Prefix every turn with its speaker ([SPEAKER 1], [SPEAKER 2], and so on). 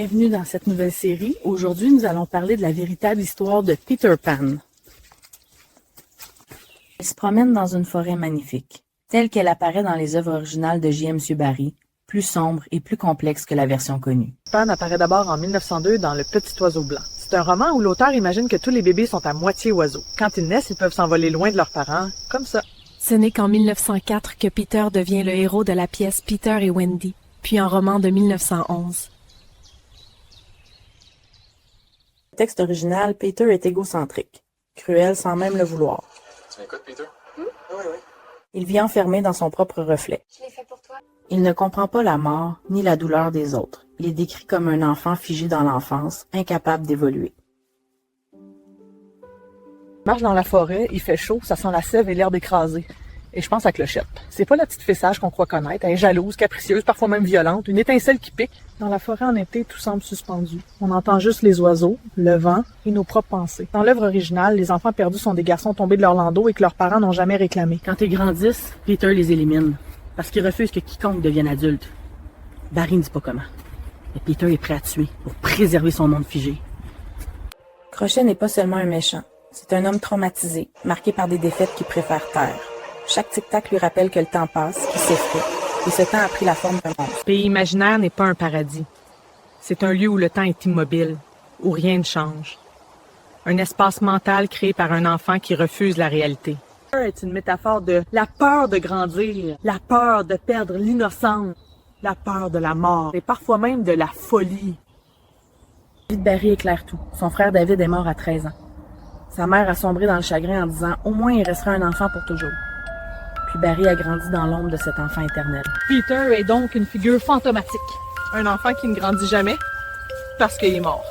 [SPEAKER 1] Bienvenue dans cette nouvelle série. Aujourd'hui, nous allons parler de la véritable histoire de Peter Pan. Il se promène dans une forêt magnifique, telle qu'elle apparaît dans les œuvres originales de J. M. Barrie, plus sombre et plus complexe que la version connue.
[SPEAKER 2] Pan apparaît d'abord en 1902 dans Le Petit Oiseau Blanc. C'est un roman où l'auteur imagine que tous les bébés sont à moitié oiseaux. Quand ils naissent, ils peuvent s'envoler loin de leurs parents, comme ça.
[SPEAKER 3] Ce n'est qu'en 1904 que Peter devient le héros de la pièce Peter et Wendy, puis en roman de 1911.
[SPEAKER 1] Le texte original, Peter est égocentrique, cruel sans même le vouloir.
[SPEAKER 4] Tu m'écoutes, Peter?
[SPEAKER 5] Oui.
[SPEAKER 1] Il vit enfermé dans son propre reflet.
[SPEAKER 5] Je l'ai fait pour toi.
[SPEAKER 1] Il ne comprend pas la mort ni la douleur des autres. Il est décrit comme un enfant figé dans l'enfance, incapable d'évoluer.
[SPEAKER 2] Il marche dans la forêt, il fait chaud, ça sent la sève et l'herbe écrasée. Et je pense à Clochette. C'est pas la petite fée sage qu'on croit connaître. Elle est jalouse, capricieuse, parfois même violente, une étincelle qui pique. Dans la forêt en été, tout semble suspendu. On entend juste les oiseaux, le vent et nos propres pensées. Dans l'œuvre originale, les enfants perdus sont des garçons tombés de leur landau et que leurs parents n'ont jamais réclamé.
[SPEAKER 1] Quand ils grandissent, Peter les élimine, parce qu'il refuse que quiconque devienne adulte. Barrie ne dit pas comment. Mais Peter est prêt à tuer pour préserver son monde figé. Crochet n'est pas seulement un méchant. C'est un homme traumatisé, marqué par des défaites qui préfère taire. Chaque tic-tac lui rappelle que le temps passe, qu'il s'effraie, et ce temps a pris la forme d'un monstre.
[SPEAKER 2] Le pays imaginaire n'est pas un paradis. C'est un lieu où le temps est immobile, où rien ne change. Un espace mental créé par un enfant qui refuse la réalité. C'est une métaphore de la peur de grandir, la peur de perdre l'innocence, la peur de la mort, et parfois même de la folie.
[SPEAKER 1] La vie de Barrie éclaire tout. Son frère David est mort à 13 ans. Sa mère a sombré dans le chagrin en disant « Au moins, il restera un enfant pour toujours ». Puis Barrie a grandi dans l'ombre de cet enfant éternel.
[SPEAKER 2] Peter est donc une figure fantomatique. Un enfant qui ne grandit jamais parce qu'il est mort.